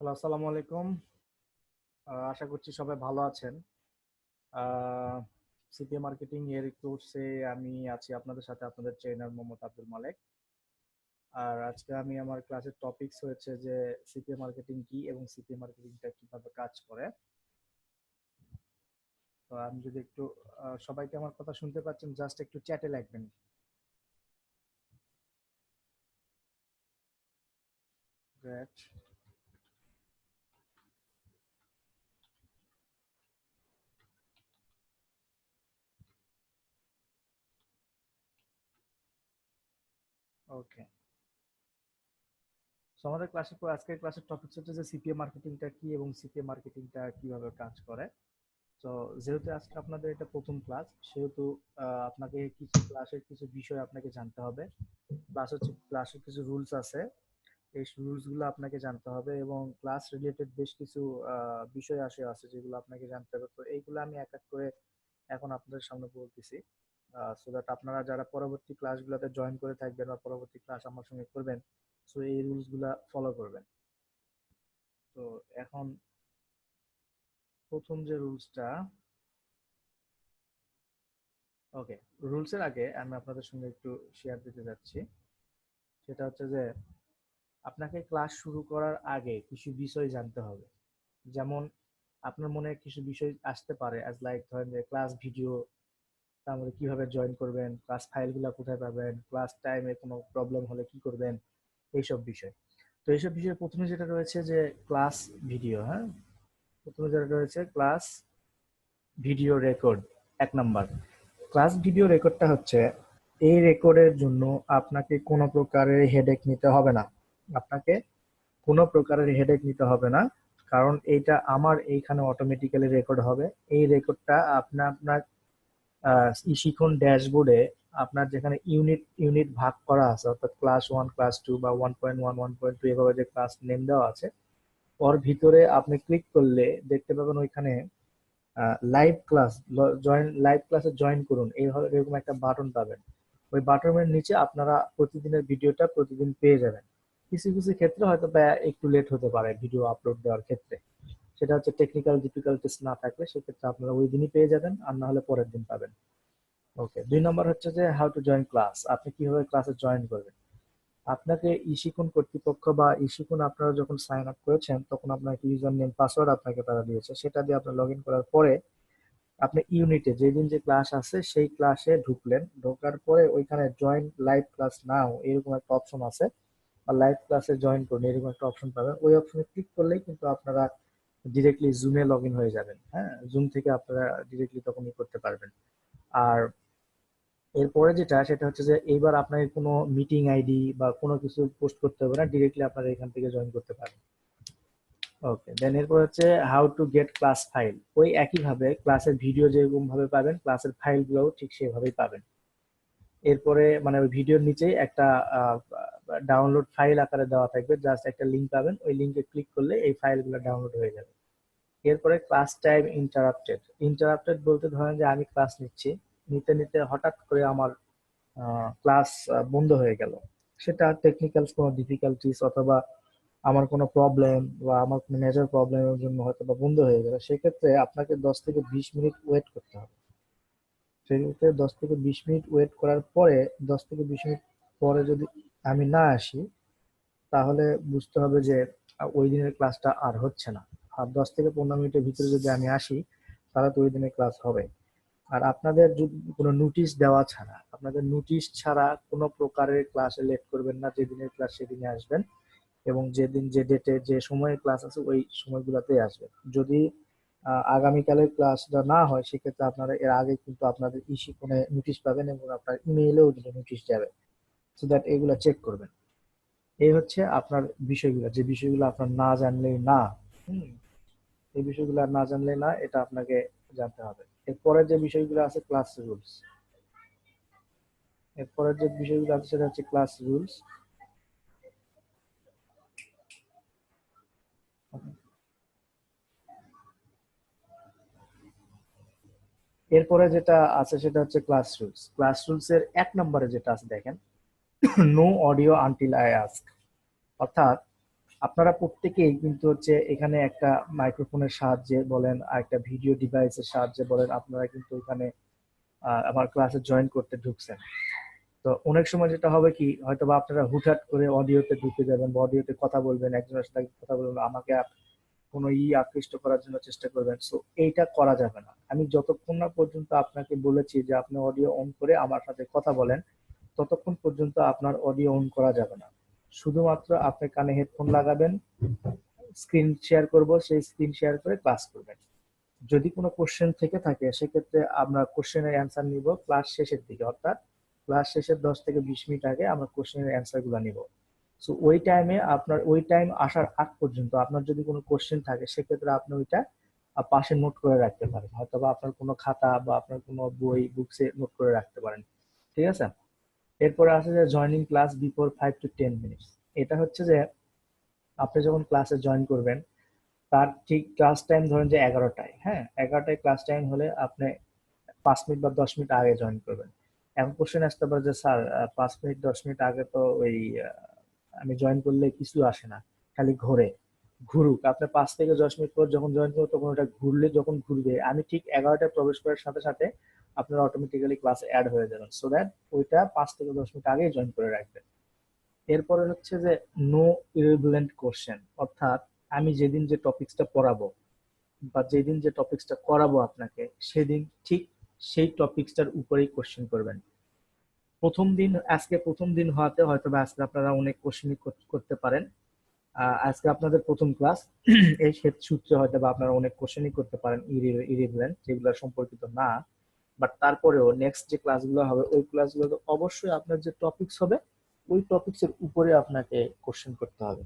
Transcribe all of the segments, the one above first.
Hello, আসসালামু আলাইকুম। আশা করছি সবাই ভালো আছেন। সিপিএ মার্কেটিং এর কোর্সে আমি আছি আপনাদের সাথে, আপনাদের ট্রেনার মোহাম্মদ আব্দুল মালেক। আর আজকে আমি আমার ক্লাসের টপিকস হয়েছে যে সিপিএ মার্কেটিং কি এবং সিপিএ মার্কেটিংটা কিভাবে কাজ করে। তো আমি যদি একটু সবাইকে আমার কথা শুনতে পাচ্ছেন, জাস্ট একটু চ্যাটে লিখবেন। গ্রেট। ওকে। সো আমাদের আজকের ক্লাসের টপিকস হচ্ছে যে সিপিএ মার্কেটিংটা কি এবং সিপিএ মার্কেটিংটা কিভাবে কাজ করে। তো যেহেতু আজকে আপনাদের এটা প্রথম ক্লাস, সেহেতু আপনাকে কিছু ক্লাসের কিছু বিষয় আপনাকে জানতে হবে। ক্লাসের কিছু রুলস আছে, এই রুলস গুলো আপনাকে জানতে হবে এবং ক্লাস রিলেটেড বেশ কিছু বিষয় আছে যেগুলো আপনাকে জানতে হবে। তো এইগুলো আমি এক এক করে এখন আপনাদের সামনে বলতেছি, সো দ্যাট আপনারা যারা পরবর্তী ক্লাসগুলোতে জয়েন করে থাকবেন বা পরবর্তী ক্লাস আমার সঙ্গে করবেন, সো এই রুলস গুলা ফলো করবেন। তো এখন প্রথম যে রুলসটা, ওকে, রুলসের আগে আমি আপনাদের সঙ্গে একটু শেয়ার দিতে যাচ্ছি। সেটা হচ্ছে যে আপনাকে ক্লাস শুরু করার আগে কিছু বিষয় জানতে হবে। যেমন আপনার মনে কিছু বিষয় আসতে পারে, অ্যাজ লাইক ধরেন যে ক্লাস ভিডিও, তারপরে কিভাবে জয়েন করবেন, ক্লাস ফাইলগুলো কোথায় পাবেন, ক্লাস টাইমে কোনো প্রবলেম হলে কি করবেন, এইসব বিষয়। তো এইসব বিষয়ে প্রথমে যেটা রয়েছে যে ক্লাস ভিডিও, হ্যাঁ, প্রথমে যেটা রয়েছে ক্লাস ভিডিও রেকর্ড। এক নাম্বার, ক্লাস ভিডিও রেকর্ডটা হচ্ছে, এই রেকর্ডের জন্য আপনাকে কোনো প্রকারের হেডেক নিতে হবে না। আপনাকে কোনো প্রকারের হেডেক নিতে হবে না, কারণ এইটা আমার এইখানে অটোমেটিক্যালি রেকর্ড হবে। এই রেকর্ডটা আপনার আপনার শিখন ড্যাশবোর্ডে, আপনার যেখানে ইউনিট ইউনিট ভাগ করা আছে, অর্থাৎ ক্লাস 1, ক্লাস 2 বা 1.1, 1.2 এভাবে যে ক্লাস নেম দেওয়া আছে, ওর ভিতরে আপনি ক্লিক করলে দেখতে পাবেন ওইখানে লাইভ ক্লাস, লাইভ ক্লাসে জয়েন করুন, এইভাবে এরকম একটা বাটন পাবেন। ওই বাটনের নিচে আপনারা প্রতিদিনের ভিডিওটা প্রতিদিন পেয়ে যাবেন। কিছু কিছু ক্ষেত্রে হয়তো বা একটু লেট হতে পারে ভিডিও আপলোড দেওয়ার ক্ষেত্রে, সেটা হচ্ছে টেকনিক্যাল ডিফিকাল্টিস না থাকলে সেক্ষেত্রে আপনারা ওই দিনই পেয়ে যাবেন, আর না হলে পরের দিন পাবেন। ওকে, 2 নম্বর হচ্ছে যে হাউ টু জয়েন ক্লাস, আপনি কিভাবে ক্লাসে জয়েন করবেন। আপনাকে ইশিকুন কর্তৃপক্ষ বা ইশিকুন, আপনারা যখন সাইন আপ করেছেন তখন আপনাকে ইউজার নেম পাসওয়ার্ড আপনাকে তারা দিয়েছে, সেটা দিয়ে আপনি লগ ইন করার পরে আপনি ইউনিটে যেদিন যে ক্লাস আছে সেই ক্লাসে ঢুকলেন। ঢোকার পরে ওইখানে জয়েন লাইভ ক্লাস নাও এরকম একটা অপশন আছে, বা লাইভ ক্লাসে জয়েন করুন এরকম একটা অপশন পাবেন। ওই অপশনে ক্লিক করলেই কিন্তু আপনারা ডিরেক্টলি জুমে লগ ইন হয়ে যাবেন। হ্যাঁ, জুম থেকে আপনারা ডিরেক্টলি তখনই করতে পারবেন। আর এরপরে যেটা, সেটা হচ্ছে যে এইবার আপনাকে কোনো মিটিং আইডি বা কোনো কিছু পোস্ট করতে হবে না, ডিরেক্টলি আপনারা এখান থেকে জয়েন করতে পারেন। ওকে, দেন এরপর হচ্ছে how to get class file. ওই একই ভাবে ক্লাসের ভিডিও যেরকম ভাবে পাবেন, ক্লাসের ফাইল গুলোও ঠিক সেভাবেই পাবেন। এরপরে মানে ওই ভিডিওর নিচেই একটা ডাউনলোড ফাইল আকারে দেওয়া থাকবে, জাস্ট একটা লিঙ্ক পাবেন, ওই লিঙ্কে ক্লিক করলে এই ফাইলগুলো ডাউনলোড হয়ে যাবে। এরপরে ক্লাস টাইম ইন্টারাপ্টেড। ইন্টারাপ্টেড বলতে ধরেন যে আমি ক্লাস নিচ্ছি, নিতে নিতে হঠাৎ করে আমার ক্লাস বন্ধ হয়ে গেল। সেটা টেকনিক্যাল কোনো ডিফিকাল্টিস অথবা আমার কোনো প্রবলেম বা আমার কোনো মেজর প্রবলেমের জন্য হয়তো বা বন্ধ হয়ে গেল, সেক্ষেত্রে আপনাকে 10 থেকে 20 মিনিট ওয়েট করতে হবে। সেক্ষেত্রে 10 থেকে 20 মিনিট ওয়েট করার পরে, 10 থেকে 20 মিনিট পরে যদি আমি না আসি, তাহলে বুঝতে হবে যে ওই দিনের ক্লাসটা আর হচ্ছে না। আর 10 থেকে 15 মিনিটের ভিতরে যদি আমি আসি, তাহলে তো ওই দিনের ক্লাস হবে। আর আপনাদের যদি কোনো নোটিশ দেওয়া ছাড়া, আপনাদের নোটিশ ছাড়া কোনো প্রকারের ক্লাসে লেট করবেন না। যেদিনের ক্লাস সেদিনে আসবেন এবং যেদিন যে ডেটে যে সময়ে ক্লাস আছে ওই সময়গুলোতেই আসবেন। যদি আগামীকালের ক্লাসটা না হয়, সেক্ষেত্রে আপনারা এর আগে কিন্তু আপনাদের ইস্যু কোনো নোটিশ পাবেন এবং আপনার ইমেইলেও নোটিশ যাবে, সো দ্যাট এগুলা চেক করবেন। এই হচ্ছে আপনার বিষয়গুলো, যে বিষয়গুলো আপনার না জানলেই না। হুম, এই বিষয়গুলো আর না জানলেই না, এটা আপনাকে জানতে হবে। এরপরে যে বিষয়গুলো আছে ক্লাস রুলস। এরপরে যে বিষয়গুলো আছে সেটা হচ্ছে ক্লাস রুলস। এরপরে যেটা আছে সেটা হচ্ছে ক্লাস রুলস। ক্লাস রুলস এর 1 নম্বরে যেটা আছে দেখেন, no audio until I ask. অর্থাৎ আপনারা প্রত্যেকেই কিন্তু হচ্ছে এখানে একটা মাইক্রোফোনের সাহায্যে বলেন আর একটা ভিডিও ডিভাইসের সাহায্যে বলেন আপনারা কিন্তু এখানে আমার ক্লাসে জয়েন করতে ঢুকছেন। তো অনেক সময় যেটা হবে কি হয়তো বা আপনারা হুটহাট করে অডিওতে ঢুকে যাবেন বা অডিওতে কথা বলবেন, একজনের সাথে কথা বলবেন, আমাকে কোনো আকৃষ্ট করার জন্য চেষ্টা করবেন। সো এইটা করা যাবে না। আমি যতক্ষণ না পর্যন্ত আপনাকে বলেছি যে আপনি অডিও অন করে আমার সাথে কথা বলেন, ততক্ষণ পর্যন্ত আপনার অডিও অন করা যাবে না। শুধুমাত্র আপনি কানে হেডফোন লাগাবেন, স্ক্রিন শেয়ার করব, সেই স্ক্রিন শেয়ার করে ক্লাস করবেন। যদি কোনো কোশ্চেন থেকে থাকে সেক্ষেত্রে আমরা কোশ্চেনের অ্যান্সার নিব ক্লাস শেষের দিকে, অর্থাৎ ক্লাস শেষের 10 থেকে 20 মিনিট আগে আমরা কোশ্চেনের অ্যান্সার গুলো নিব। সো ওই টাইমে আপনার ওই টাইম আসার আগ পর্যন্ত আপনার যদি কোনো কোশ্চেন থাকে সেক্ষেত্রে আপনি ওইটা পাশে নোট করে রাখতে পারেন, হয়তো বা আপনার কোনো খাতা বা আপনার কোনো বই বুকসে নোট করে রাখতে পারেন। ঠিক আছে। এরপরে আছে যে joining class before 5 to 10 minutes. এটা হচ্ছে যে আপনি যখন ক্লাসে জয়েন করবেন তার ঠিক ক্লাস টাইম ধরেন যে 11টায়, হ্যাঁ 11টায় ক্লাস টাইম হলে আপনি 5 মিনিট বা 10 মিনিট আগে জয়েন করবেন। এখন কোশ্চেন আসতে পারে যে স্যার 5 মিনিট 10 মিনিট আগে তো ওই আমি জয়েন করলে কিছু আসে না, খালি ঘোরে। ঘুরুক, আপনি 5 থেকে 10 মিনিট পর যখন জয়েন করবো তখন ওটা ঘুরলে যখন ঘুরবে আমি ঠিক 11টায় প্রবেশ করার সাথে সাথে আপনার অটোমেটিক্যালি ক্লাসে অ্যাড হয়ে যাবেন, সো দ্যাট ওইটা 5 থেকে 10 মিনিট আগেই জয়েন করে রাখবেন। এরপরে হচ্ছে যে নো ইরেগুলেন্ট কোশ্চেন, অর্থাৎ আমি যেদিন যে টপিকসটা পড়াবো বা যেদিন যে টপিকসটা করাবো আপনাকে সেদিন ঠিক সেই টপিকসটার উপরেই কোশ্চেন করবেন। প্রথম দিন, আজকে প্রথম দিন হওয়াতে হয়তো বা আজকে আপনারা অনেক কোশ্চেনই করতে পারেন। আজকে আপনাদের প্রথম ক্লাস, এই সূত্রে হয়তো বা আপনারা অনেক কোশ্চেনই করতে পারেন ইরেগুলেন্ট যেগুলো সম্পর্কিত না। বাট তারপরেও নেক্সট যে ক্লাসগুলো হবে ওই ক্লাসগুলো অবশ্যই আপনার যে টপিকস হবে ওই টপিকস এর উপরে আপনাকে কোশ্চেন করতে হবে।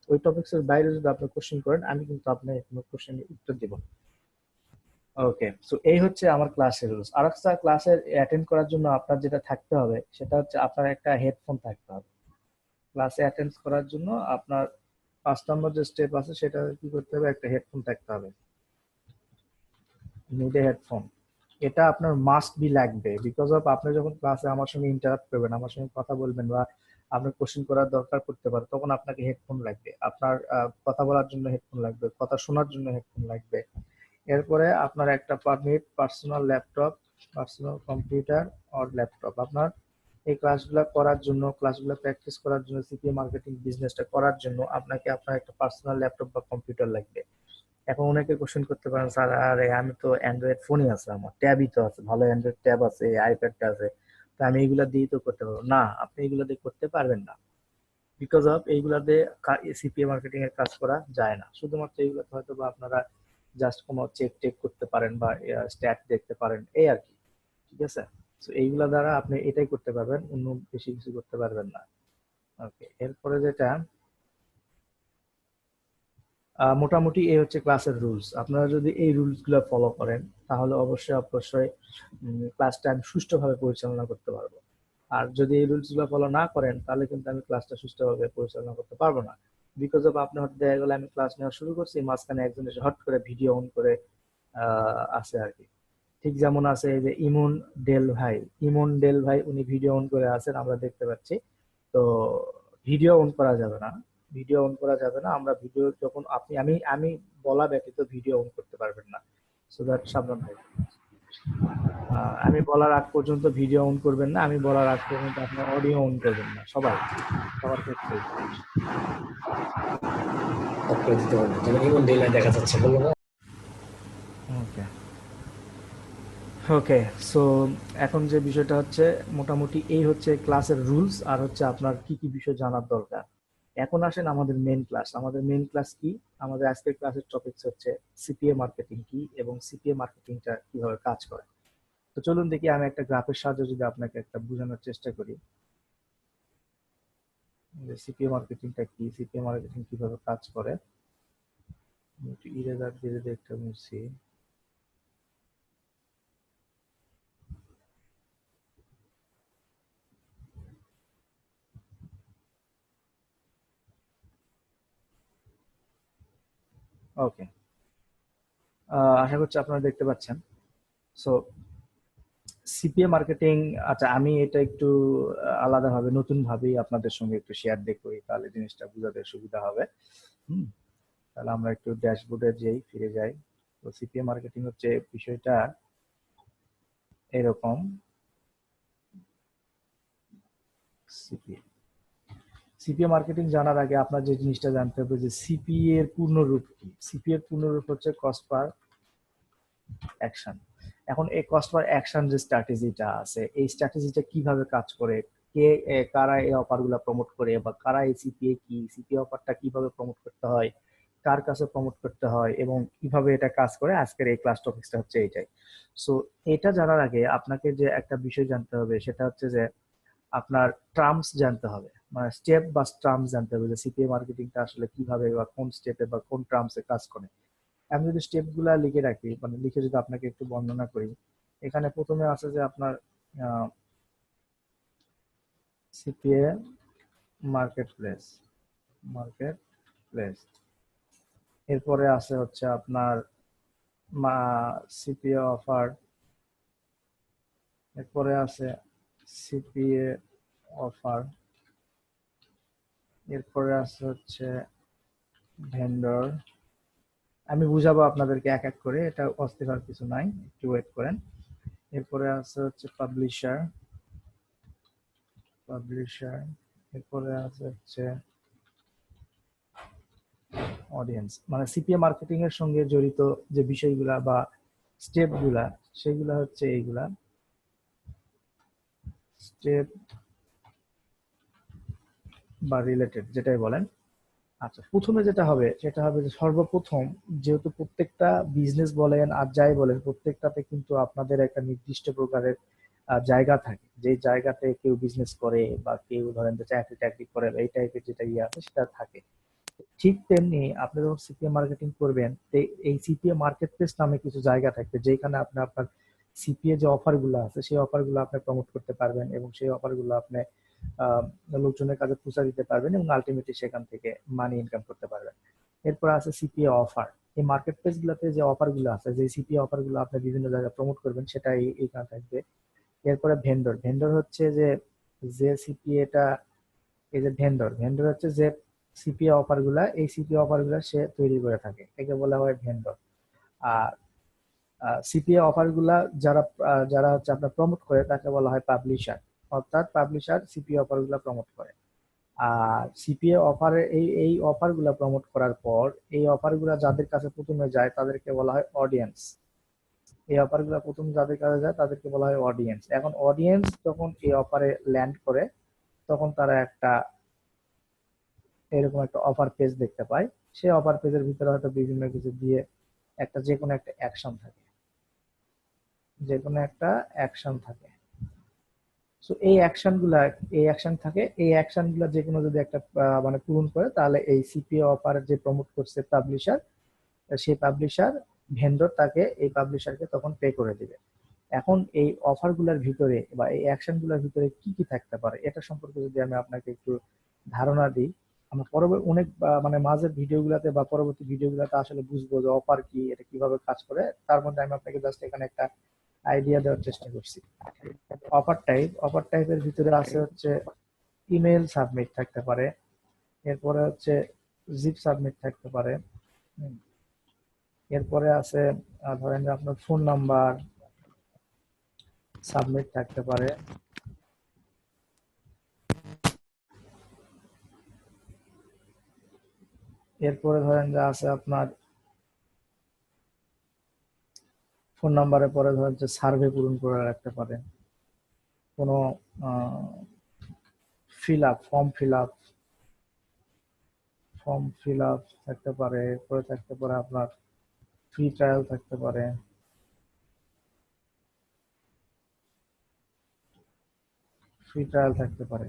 ওই টপিকস এর বাইরে যদি আপনি কোশ্চেন করেন আমি কিন্তু আপনাকে কোনো কোশ্চেনের উত্তর দিব না। ওকে, সো এই হচ্ছে আমার ক্লাসের রুলস। আর একটা ক্লাসের অ্যাটেন্ড করার জন্য আপনার যেটা থাকতে হবে সেটা হচ্ছে আপনার একটা হেডফোন থাকতে হবে। ক্লাসে অ্যাটেন্ড করার জন্য আপনার 5 নম্বর যে স্টেপ আছে সেটা কি করতে হবে, একটা হেডফোন থাকতে হবে। নিড এ হেডফোন, এটা আপনার মাস্ট বি লাগবে, বিকজ অফ আপনি যখন ক্লাসে আমার সঙ্গে ইন্টারাক্ট করবেন, আমার সঙ্গে কথা বলবেন বা আপনার কোশ্চেন করার দরকার পড়তে পারে তখন আপনাকে হেডফোন লাগবে। আপনার কথা বলার জন্য হেডফোন লাগবে, কথা শোনার জন্য হেডফোন লাগবে। এরপরে আপনার একটা permit personal laptop, personal computer or laptop. আপনার এই ক্লাসগুলো করার জন্য, ক্লাসগুলো প্র্যাকটিস করার জন্য, সিপিএ মার্কেটিং বিজনেসটা করার জন্য আপনাকে আপনার একটা পার্সোনাল ল্যাপটপ বা কম্পিউটার লাগবে। এখন অনেকে কোশ্চেন করতে পারেন স্যার আরে আমি তো অ্যান্ড্রয়েড ফোনই আছে, আমার ট্যাবই তো আছে, ভালো অ্যান্ড্রয়েড ট্যাব আছে, আইপ্যাডটা আছে, তো আমি এইগুলা দিয়ে তো করতে পারবো না। আপনি এইগুলা দিয়ে করতে পারবেন না, বিকজ অফ এইগুলা দিয়ে সিপিএ মার্কেটিং এর কাজ করা যায় না। শুধুমাত্র এইগুলাতে হয়তো বা আপনারা জাস্ট কোনো চেক টেক করতে পারেন বা স্ট্যাট দেখতে পারেন এই আর কি। ঠিক আছে। তো এইগুলা দ্বারা আপনি এটাই করতে পারবেন, অন্য বেশি কিছু করতে পারবেন না। ওকে, এরপরে যেটা মোটামুটি এই হচ্ছে ক্লাসের রুলস। আপনারা যদি এই রুলস গুলো ফলো করেন তাহলে অবশ্যই অবশ্যই ক্লাসটা আমি সুষ্ঠুভাবে পরিচালনা করতে পারবো। আর যদি এই রুলস গুলো ফলো না করেন তাহলে কিন্তু আমি ক্লাসটা সুষ্ঠুভাবে পরিচালনা করতে পারবো না। বিকজ অফ আপনি হয়তো দেখা গেলো আমি ক্লাস নেওয়া শুরু করছি, মাঝখানে একজন এসে হট করে ভিডিও অন করে আছে আর কি। ঠিক যেমন আছে এই যে ইমন ডেল ভাই উনি ভিডিও অন করে আছেন আমরা দেখতে পাচ্ছি। তো ভিডিও অন করা যাবে না, ভিডিও অন করা যাবে না। আমরা ভিডিও যখন আপনি আমি বলা ব্যতীত ভিডিও অন করতে পারবেন না, সো দ্যাট সাবধান থাকবেন। আমি বলার আগ পর্যন্ত ভিডিও অন করবেন না, আমি বলার আগ পর্যন্ত আপনার অডিও অন করবেন না, সবাই, সবার ক্ষেত্রে। অফ করে দিতে হবে, যেমন ইমন ডে লাইন দেখা যাচ্ছে, বলবো না? ওকে, ওকে। সো এখন যে বিষয়টা হচ্ছে মোটামুটি এই হচ্ছে ক্লাসের রুলস আর হচ্ছে আপনার কি কি বিষয় জানার দরকার। এখন আসেন আমাদের মেন ক্লাস। আমাদের মেন ক্লাস কি? আমাদের আজকের ক্লাসের টপিকস হচ্ছে সিপিএ মার্কেটিং কি এবং সিপিএ মার্কেটিংটা কিভাবে কাজ করে। তো চলুন দেখি আমি একটা গ্রাফের সাহায্যে যদি আপনাকে একটা বোঝানোর চেষ্টা করি যে সিপিএ মার্কেটিংটা কি, সিপিএ মার্কেটিং কিভাবে কাজ করে। আমি একটু ইরেজার দিয়ে যদি একটা মুছি। ওকে, আশা করছি আপনারা দেখতে পাচ্ছেন। সো সিপিএ মার্কেটিং, আচ্ছা আমি এটা একটু আলাদাভাবে নতুন ভাবেই আপনাদের সঙ্গে একটু শেয়ার করি, তাহলে জিনিসটা বোঝাতে সুবিধা হবে। হুম, তাহলে আমরা একটু ড্যাশবোর্ডে ফিরে যাই। তো সিপিএ মার্কেটিং হচ্ছে বিষয়টা এরকম। সিপিএ সিপিএ মার্কেটিং জানার আগে আপনার যে জিনিসটা জানতে হবে যে সিপিএ এর পূর্ণরূপ কি। সিপিএ এর পূর্ণরূপ হচ্ছে কস্ট পার অ্যাকশন। এখন এই কস্ট পার অ্যাকশন যে স্ট্র্যাটেজিটা আছে, এই স্ট্র্যাটেজিটা কিভাবে কাজ করে, কে কারা এই অফারগুলো প্রমোট করে, বা কারা এই সিপিএ কি, সিপিএ অফারটা কিভাবে প্রমোট করতে হয়, কার কাছে প্রমোট করতে হয়, এবং কিভাবে এটা কাজ করে, আজকের এই ক্লাস টপিকসটা হচ্ছে এইটাই। সো এটা জানার আগে আপনাকে যে একটা বিষয় জানতে হবে সেটা হচ্ছে যে আপনার টার্মস জানতে হবে, মানে স্টেপ বা টার্মস জানতে হবে যে সিপিএ মার্কেটিংটা আসলে কিভাবে বা কোন স্টেপে বা কোন টার্মসে কাজ করে। আমি যদি স্টেপ গুলা লিখে রাখি, মানে লিখে যদি আপনাকে একটু বর্ণনা করি, এখানে প্রথমে আছে যে আপনার CPA market place, market place. এরপরে আছে হচ্ছে আপনার সিপিএ অফার। এরপরে আছে সিপিএ অফার। এরপরে আছে হচ্ছে ভেন্ডর। আমি বুঝাবো আপনাদেরকে এক এক করে, এটা অস্থির হওয়ার কিছু নাই, একটু ওয়েট করেন। এরপরে আছে হচ্ছে পাবলিশার, পাবলিশার। এরপরে আছে হচ্ছে অডিয়েন্স। মানে সিপিএ মার্কেটিং এর সঙ্গে জড়িত যে বিষয়গুলা বা স্টেপ গুলা, সেগুলা হচ্ছে এইগুলা স্টেপ বা রিলেটেড যেটাই বলেন। আচ্ছা, প্রথমে যেটা হবে সেটা হবে যে সর্বপ্রথম, যেহেতু প্রত্যেকটা বিজনেস বলেন আর যাই বলেন, প্রত্যেকটাতে কিন্তু আপনাদের একটা নির্দিষ্ট প্রকারের জায়গা থাকে, যে জায়গাতে কেউ বিজনেস করে বা কেউ ধরেন যে চাকরি টাকরি করে, এই টাইপের যেটা ইয়ে আছে সেটা থাকে। ঠিক তেমনি আপনি যখন সিপিএ মার্কেটিং করবেন, এই সিপিএ মার্কেট প্লেস নামে কিছু জায়গা থাকবে, যেখানে আপনি আপনার সিপিএ যে অফার গুলো আছে সেই অফার গুলো আপনি প্রমোট করতে পারবেন, এবং সেই অফার গুলো আপনি আহ, লোকজনের কাছে পৌঁছে দিতে পারবেন, এবং আলটিমেটলি সেখান থেকে মানি ইনকাম করতে পারবেন। এরপর আছে সিপিএ অফার। এই মার্কেট প্লেস গুলোতে যে অফার গুলো আছে, যে সিপিএ অফার গুলো আপনি বিভিন্ন জায়গায় প্রমোট করবেন, সেটা এইখানে থাকবে। এরপরে ভেন্ডর। ভেন্ডর হচ্ছে যে যে সিপিএটা, এই যে ভেন্ডর, ভেন্ডর হচ্ছে যে সিপিএ অফার গুলা, এই সিপিএ অফার গুলা সে তৈরি করে থাকে, একে বলা হয় ভেন্ডর। আর সিপিএ অফার গুলা যারা যারা হচ্ছে আপনার প্রমোট করে তাকে বলা হয় পাবলিশার। অর্থাৎ পাবলিশার সিপিএ অফার গুলা প্রমোট করে। আর সিপিএ অফারে এই এই অফার গুলা প্রমোট করার পর, এই অফার গুলা যাদের কাছে প্রথমে যায় তাদেরকে বলা হয় অডিয়েন্স। এই অফার গুলা প্রথম যাদের কাছে যায় তাদেরকে বলা হয় অডিয়েন্স। এখন অডিয়েন্স যখন এই অফারে ল্যান্ড করে, তখন তারা একটা এরকম একটা অফার পেজ দেখতে পায়। সেই অফার পেজের ভিতরে হয়তো বিভিন্ন কিছু দিয়ে একটা যে কোনো একটা অ্যাকশন থাকে, যে কোনো একটা অ্যাকশন থাকে। সো এই অ্যাকশন থাকে, এই অ্যাকশন গুলা যে কোনো যদি একটা মানে পূরণ করে, তাহলে এই সিপিএ অফার যে প্রমোট করছে পাবলিশার, সেই পাবলিশার ভেন্ডর তাকে, এই পাবলিশারকে তখন পে করে দিবে। এখন এই অফার গুলার ভিতরে বা এই অ্যাকশন গুলার ভিতরে কি কি থাকতে পারে, এটা সম্পর্কে যদি আমি আপনাকে একটু ধারণা দিই, আমরা পরবর্তী অনেক মানে মাঝের ভিডিও গুলাতে বা পরবর্তী ভিডিও গুলাতে আসলে বুঝবো যে অফার কি, এটা কিভাবে কাজ করে। তার মধ্যে আমি আপনাকে জাস্ট এখানে একটা আইডিয়া দেওয়ার চেষ্টা করছি। অফার টাইপের ভিতরে আছে হচ্ছে ইমেল সাবমিট থাকতে পারে। এরপরে হচ্ছে জিপ সাবমিট থাকতে পারে। হুম, এরপরে আছে ধরেন যে আপনার ফোন নাম্বার সাবমিট থাকতে পারে। এরপরে ধরেন যে আছে আপনার ফোন নাম্বারের পরে ধরেন যে সার্ভে পূরণ করে রাখতে পারে, কোনো ফর্ম ফিল আপ থাকতে পারে। এরপরে থাকতে পারে আপনার ফ্রি ট্রায়াল থাকতে পারে, ফ্রি ট্রায়াল থাকতে পারে।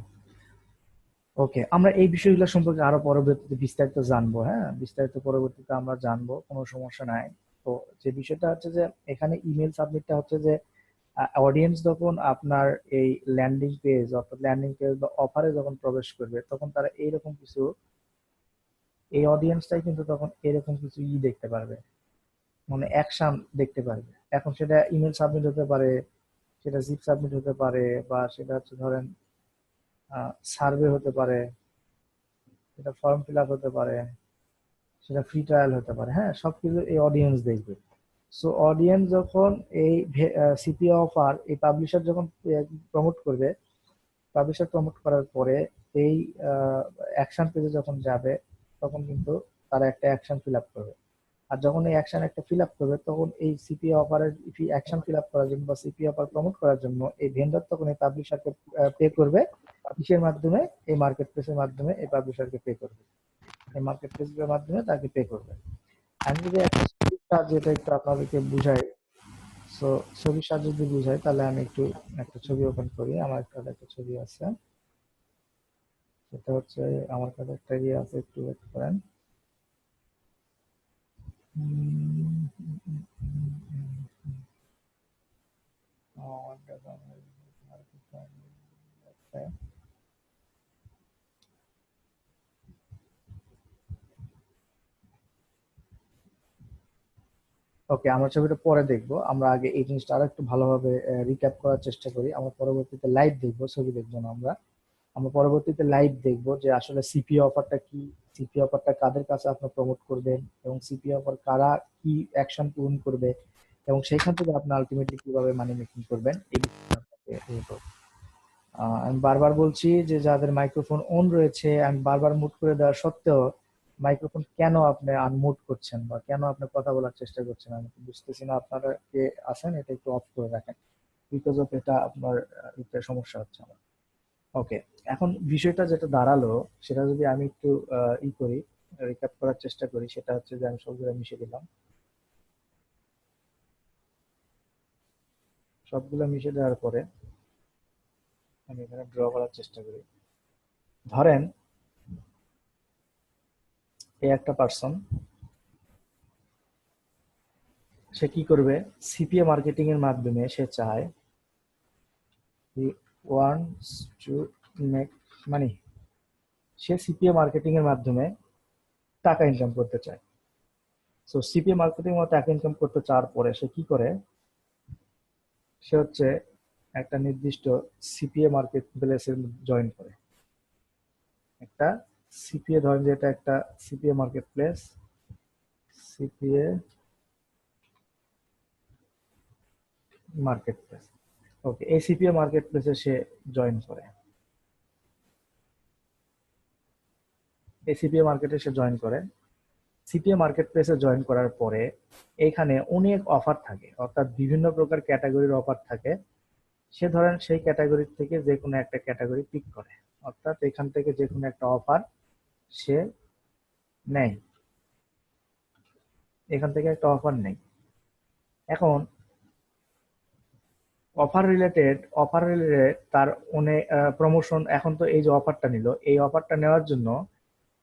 ওকে, আমরা এই বিষয়গুলো সম্পর্কে আরো পরবর্তীতে বিস্তারিত জানবো। হ্যাঁ, বিস্তারিত পরবর্তীতে আমরা জানবো, কোনো সমস্যা নাই। তো যে বিষয়টা হচ্ছে যে এখানে ইমেল সাবমিটটা হচ্ছে যে অডিয়েন্স যখন আপনার এই ল্যান্ডিং পেজ, অর্থাৎ ল্যান্ডিং পেজ বা অফারে যখন প্রবেশ করবে, তখন তারা এইরকম কিছু, এই অডিয়েন্সটাই কিন্তু তখন এরকম কিছু দেখতে পারবে, মানে অ্যাকশন দেখতে পারবে। এখন সেটা ইমেল সাবমিট হতে পারে, সেটা জিপ সাবমিট হতে পারে, বা সেটা হচ্ছে ধরেন সার্ভে হতে পারে, সেটা ফর্ম ফিল আপ হতে পারে, সেটা ফ্রি ট্রায়াল হতে পারে। হ্যাঁ, সবকিছু এই অডিয়েন্স দেখবে। সো অডিয়েন্স যখন এই সিপিএ অফার এই পাবলিশার যখন প্রমোট করবে, পাবলিশার প্রমোট করার পরে এই অ্যাকশন পেজে যখন যাবে, তখন কিন্তু তারা একটা অ্যাকশন ফিল আপ করবে। আর যখন এই অ্যাকশন একটা ফিল আপ করবে, তখন এই সিপিএ অফারের অ্যাকশন ফিল আপ করার জন্য বা সিপিএ অফার প্রমোট করার জন্য এই ভেন্ডর তখন এই পাবলিশারকে পে করবে। কিসের মাধ্যমে? এই মার্কেট প্লেসের মাধ্যমে এই পাবলিশারকে পে করবে, এই মার্কেট প্লেসের মাধ্যমে তাকে পে করবে। আমি যদি একটা ছবির সাহায্যে এটা একটু আপনাদেরকে বুঝাই, সো ছবির সাহায্যে যদি বুঝাই, তাহলে আমি একটু একটা ছবি ওপেন করি। আমার একটা ছবি আছে, সেটা হচ্ছে আমার কাছে একটা ইয়ে আছে, একটু ওয়েট করেন। ওকে, আমরা ছবিটা পরে দেখবো। আমরা আগে এই জিনিসটা আরো একটু ভালোভাবে রিক্যাপ করার চেষ্টা করি। আমরা পরবর্তীতে লাইভ দেখবো, ছবি দেখবো না আমরা। আমরা পরবর্তীতে লাইভ দেখবো যে আসলে সিপিএ অফারটা কি, সিপিএ অফারটা কাদের কাছে আপনি প্রমোট করবেন, এবং সিপিএ অফার কারা কি অ্যাকশন পূরণ করবে, এবং সেইখান থেকে আপনি আলটিমেটলি কিভাবে মানি মেকিং করবেন, এই বিষয়ে আপনাকে ইয়ে করবো। আমি বারবার বলছি যে যাদের মাইক্রোফোন অন রয়েছে, আমি বারবার মুট করে দেওয়া সত্ত্বেও মাইক্রোফোন কেন আপনি আনমুট করছেন, বা কেন আপনি কথা বলার চেষ্টা করছেন, আমি তো বুঝতেছি না। আপনারা কে আছেন এটা একটু অফ করে রাখেন, বিকজ অফ এটা আপনার এটা সমস্যা হচ্ছে আমার। ওকে, এখন বিষয়টা যেটা দাঁড়ালো, সেটা যদি আমি একটু ই করি, রিক্যাপ করার চেষ্টা করি, সেটা হচ্ছে যে আমি সবগুলো মিশিয়ে দিলাম। সবগুলো মিশিয়ে দেওয়ার পরে আমি এখানে ড্র করার চেষ্টা করি। ধরেন এই একটা পার্সন, সে কি করবে? সিপিএ মার্কেটিং এর মাধ্যমে সে চায়, he wants to make money, say CPA marketing এর মাধ্যমে টাকা ইনকাম করতে চায়। সো সিপিএ মার্কেটিং এর টাকা ইনকাম করতে চাওয়ার পরে সে কি করে? সে হচ্ছে একটা নির্দিষ্ট সিপিএ মার্কেট প্লেসে জয়েন করে। একটা সিপিএ, ধরেন যে এটা একটা CPA marketplace, CPA marketplace. Okay, এই সিপিএ মার্কেট প্লেসে সে জয়েন করে, এই সিপিএ মার্কেটে সে জয়েন করে। সিপিএ মার্কেট প্লেসে জয়েন করার পরে এখানে অনেক অফার থাকে, অর্থাৎ বিভিন্ন প্রকার ক্যাটাগরির অফার থাকে। সে ধরেন সেই ক্যাটাগরি থেকে যে কোনো একটা ক্যাটাগরি পিক করে, অর্থাৎ এখান থেকে যে কোনো একটা অফার সে নেয়, এখান থেকে একটা অফার নেই। এখন অফার রিলেটেড তার অনেক প্রমোশন। এখন তো এই যে অফারটা নিল, এই অফারটা নেওয়ার জন্য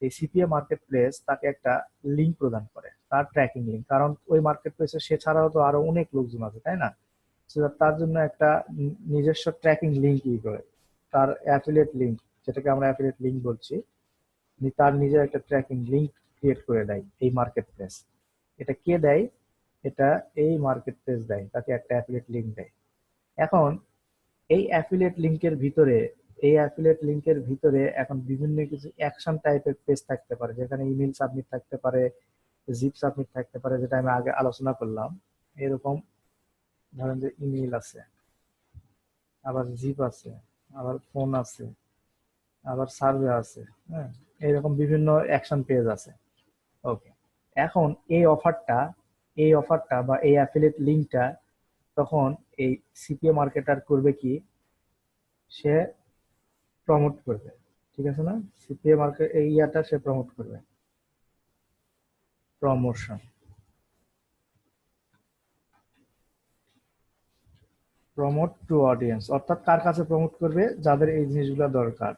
এই সিপিএ মার্কেট প্লেস তাকে একটা লিঙ্ক প্রদান করে, তার ট্র্যাকিং লিঙ্ক। কারণ ওই মার্কেট প্লেসে সে ছাড়াও তো আরো অনেক লোকজন আছে, তাই না? So তার জন্য একটা নিজস্ব ট্র্যাকিং লিঙ্ক ই করে, তার অ্যাফিলিয়েট লিঙ্ক, যেটাকে আমরা অ্যাফিলিয়েট লিঙ্ক বলছি, তার নিজের একটা ট্র্যাকিং লিঙ্ক ক্রিয়েট করে দেয় এই মার্কেট প্লেস। এটা কে দেয়? এটা এই মার্কেট প্লেস দেয়, তাকে একটা অ্যাফিলিয়েট লিঙ্ক দেয়। এখন এই অ্যাফিলিয়েট লিংকের ভিতরে, এই অ্যাফিলিয়েট লিংকের ভিতরে এখন বিভিন্ন কিছু অ্যাকশন টাইপের পেজ থাকতে পারে, যেখানে ইমেল সাবমিট থাকতে পারে, জিপ সাবমিট থাকতে পারে, যেটা আমি আগে আলোচনা করলাম। এরকম ধরেন যে ইমেল আছে, আবার জিপ আছে, আবার ফোন আছে, আবার সার্ভে আছে। হ্যাঁ, এরকম বিভিন্ন অ্যাকশন পেজ আছে। ওকে, এখন এই অফারটা বা এই অ্যাফিলিয়েট লিঙ্কটা তখন এই সিপিএ মার্কেটার করবে কি? সে প্রমোট করবে, ঠিক আছে না? সিপিএ মার্কেট এই ইয়াটা সে প্রমোট করবে, প্রমোশন, প্রমোট টু অডিয়েন্স। অর্থাৎ কার কাছে প্রমোট করবে? যাদের এই জিনিসগুলো দরকার।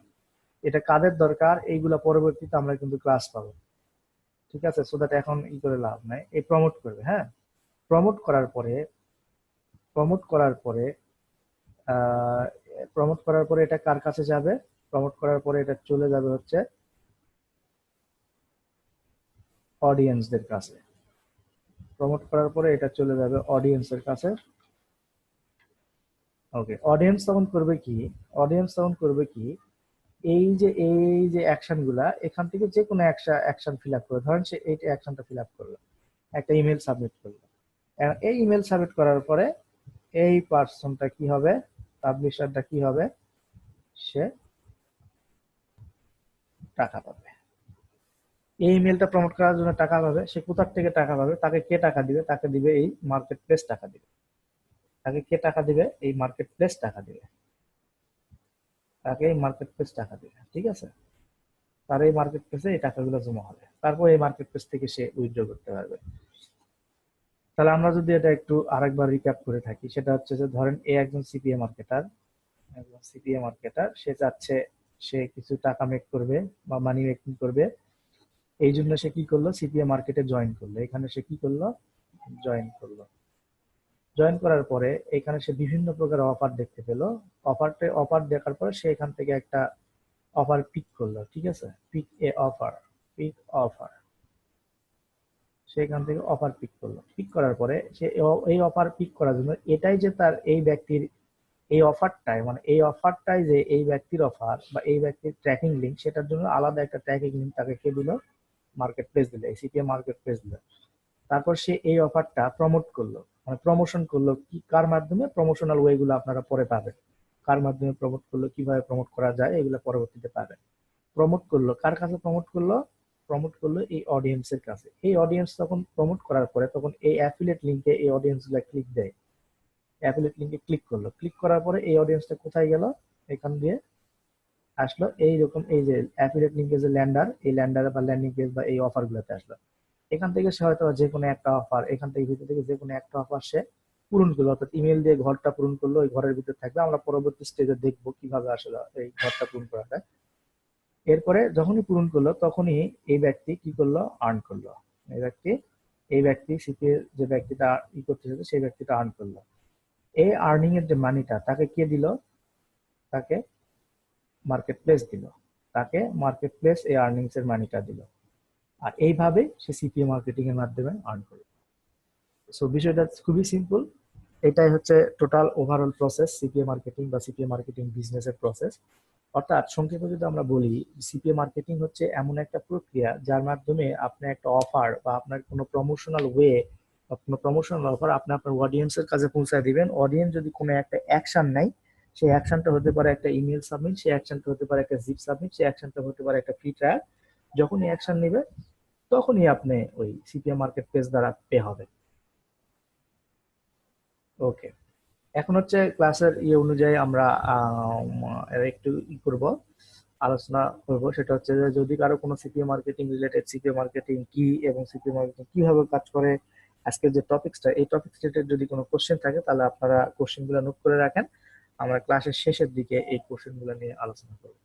এটা কাদের দরকার? এইগুলা পরবর্তীতে আমরা কিন্তু ক্লাস পাবো, ঠিক আছে? সো দ্যাট এখন ই করে লাভ নাই, এই প্রমোট করবে। হ্যাঁ, প্রমোট করার পরে প্রমোট করার পরে আহ প্রমোট করার পরে এটা কার কাছে যাবে? প্রমোট করার পরে এটা চলে যাবে হচ্ছে অডিয়েন্সদের কাছে। প্রমোট করার পরে এটা চলে যাবে অডিয়েন্সের কাছে। ওকে, অডিয়েন্স তখন করবে কি, এই যে অ্যাকশন গুলা এখান থেকে যে কোনো একটা অ্যাকশন ফিল আপ করে, ধরেন সে এই অ্যাকশনটা ফিল আপ করলো, একটা ইমেল সাবমিট করলো। এই ইমেল সাবমিট করার পরে এই পার্সনটা কি হবে, পাবলিশারটা কি হবে, সে টাকা পাবে। এই ইমেলটা প্রমোট করার জন্য টাকা পাবে। সে কোথার থেকে টাকা পাবে, তাকে কে টাকা দিবে, তাকে দিবে এই মার্কেট প্লেস টাকা দিবে। তাকে কে টাকা দিবে, এই মার্কেট প্লেস টাকা দিবে। তাকে এই মার্কেট প্লেস টাকা দিবে, ঠিক আছে। তার এই মার্কেট প্লেসে এই টাকাগুলো জমা হবে, তারপর এই মার্কেট প্লেস থেকে সে উইথড্র করতে পারবে। তাহলে আমরা যদি এটা একটু আরেকবার রিক্যাপ করে থাকি, সেটা হচ্ছে যে ধরেন এ একজন সিপিএ মার্কেটার, সে চাচ্ছে সে কিছু টাকা মেক করবে বা মানি মেকিং করবে। এই জন্য সে কি করলো, সিপিএ মার্কেটে জয়েন করলো। এখানে সে কি করলো, জয়েন করলো। জয়েন করার পরে এখানে সে বিভিন্ন প্রকার অফার দেখতে পেলো। অফার দেখার পরে সে এখান থেকে একটা অফার পিক করলো, ঠিক আছে। পিক অফার, সে এখান থেকে অফার পিক করলো। পিক করার পরে সে এই অফার পিক করার জন্য, এটাই যে তার এই ব্যক্তির এই অফারটাই, মানে এই অফারটাই যে এই ব্যক্তির অফার বা এই ব্যক্তির ট্র্যাকিং লিঙ্ক, সেটার জন্য আলাদা একটা ট্র্যাকিং লিঙ্ক তাকে কে দিল, মার্কেট প্লেস দিল, এই সিপিএ মার্কেট প্লেস দিল। তারপর সে এই অফারটা প্রমোট করলো, মানে প্রমোশন করলো। কি কার মাধ্যমে, প্রমোশনাল ওয়ে গুলো আপনারা পরে পাবেন, কার মাধ্যমে প্রমোট করলো, কিভাবে প্রমোট করা যায়, এগুলো পরবর্তীতে পাবেন। প্রমোট করলো কার কাছে, প্রমোট করলো এই অডিয়েন্সের কাছে। এই অডিয়েন্স তখন প্রমোট করার পরে তখন এই অ্যাফিলিয়েট লিঙ্কে এই অডিয়েন্স গুলা ক্লিক দেয়। অ্যাফিলিয়েট লিঙ্কে ক্লিক করলো, ক্লিক করার পরে এই অডিয়েন্সটা কোথায় গেল, এখান দিয়ে আসলো এইরকম, এই যে অ্যাফিলিয়েট লিঙ্কের যে ল্যান্ডার, এই ল্যান্ডার বা ল্যান্ডিং পেজ বা এই অফার গুলোতে আসলো। এখান থেকে সে হয়তো যে কোনো একটা অফার, এখান থেকে ভিতর থেকে যে কোনো একটা অফার সে পূরণ করলো, অর্থাৎ ইমেল দিয়ে ঘরটা পূরণ করলো। ওই ঘরের ভিতর থাকবে, আমরা পরবর্তী স্টেজে দেখবো কিভাবে আসলে এই ঘরটা পূরণ করা যায়। এরপরে যখনই পূরণ করলো তখনই এই ব্যক্তি কি করলো, আর্ন করলো। এই ব্যক্তি সিপিএ যে ব্যক্তিটা করতে চাইছে, সেই ব্যক্তিটা আর্ন করলো। এই আর্নিং এর যে মানিটা তাকে কে দিল, তাকে মার্কেট প্লেস দিল। তাকে মার্কেট প্লেস এই আর্নিংস এর মানিটা দিল। আর এইভাবে সে সিপিএ মার্কেটিং এর মাধ্যমে আর্ন করে। সো বিষয়টা খুবই সিম্পল। এটাই হচ্ছে total overall process, CPA marketing বা সিপিএ মার্কেটিং বিজনেসের প্রসেস। অর্থাৎ সংক্ষেপে যদি আমরা বলি, সিপিএ মার্কেটিং হচ্ছে এমন একটা প্রক্রিয়া যার মাধ্যমে আপনি একটা অফার বা আপনার কোনো প্রমোশনাল ওয়ে বা কোনো প্রমোশনাল অফার আপনি আপনার অডিয়েন্সের কাছে পৌঁছায় দিবেন। অডিয়েন্স যদি কোনো একটা অ্যাকশন নেয়, সেই অ্যাকশনটা হতে পারে একটা ইমেল সাবমিট, সেই অ্যাকশনটা হতে পারে একটা জিপ সাবমিট, সেই অ্যাকশনটা হতে পারে একটা ফ্রি ট্রায়াল। যখনই অ্যাকশন নেবে তখনই আপনি ওই সিপিএ মার্কেট প্লেস দ্বারা পে হবে। ওকে, এখন হচ্ছে ক্লাসের অনুযায়ী আমরা একটু করব, আলোচনা করব। সেটা হচ্ছে যে যদি কারো কোনো CPA marketing related, CPA marketing কি এবং সিপিএ মার্কেটিং কিভাবে কাজ করে, আজকের যে টপিকসটা, এই টপিক রিলেটেড যদি কোনো কোশ্চেন থাকে তাহলে আপনারা কোশ্চেনগুলো নোট করে রাখেন। আমরা ক্লাসের শেষের দিকে এই কোশ্চেনগুলো নিয়ে আলোচনা করব।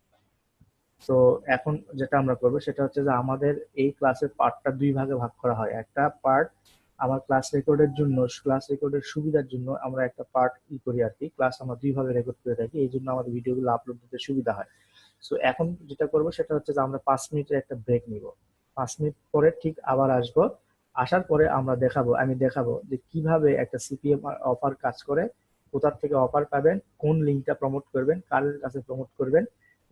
তো এখন যেটা আমরা করব সেটা হচ্ছে যে আমাদের এই ক্লাসের পার্টটা দুই ভাগে ভাগ করা হয়। একটা পার্ট আমার ক্লাস রেকর্ডের জন্য, ক্লাস রেকর্ডের সুবিধার জন্য আমরা একটা পার্ট করি আর কি। ক্লাস আমরা দুই ভাগে রেকর্ড করে থাকি, এই জন্য আমাদের ভিডিওগুলো আপলোড দিতে সুবিধা হয়। সো এখন যেটা করব সেটা হচ্ছে যে আমরা 5 মিনিটের একটা ব্রেক নিব। 5 মিনিট পরে ঠিক আবার আসবো। আসার পরে আমি দেখাবো যে কিভাবে একটা সিপিএম অফার কাজ করে, কোথা থেকে অফার পাবেন, কোন লিঙ্কটা প্রমোট করবেন, কার কাছে প্রমোট করবেন,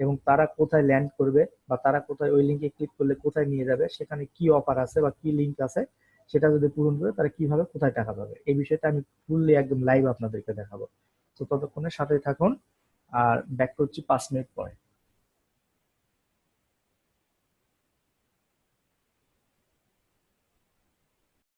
এবং তারা কোথায় ল্যান্ড করবে বা তারা কোথায় ওই লিঙ্কে ক্লিক করলে কোথায় নিয়ে যাবে, সেখানে কি অফার আছে বা কি লিঙ্ক আছে, সেটা যদি পূরণ করে তারা কিভাবে কোথায় টাকা পাবে, এই বিষয়টা আমি ফুললি একদম লাইভ আপনাদেরকে দেখাবো। তো ততক্ষণে সাথে থাকুন, আর ব্যাক করছি 5 মিনিট পরে।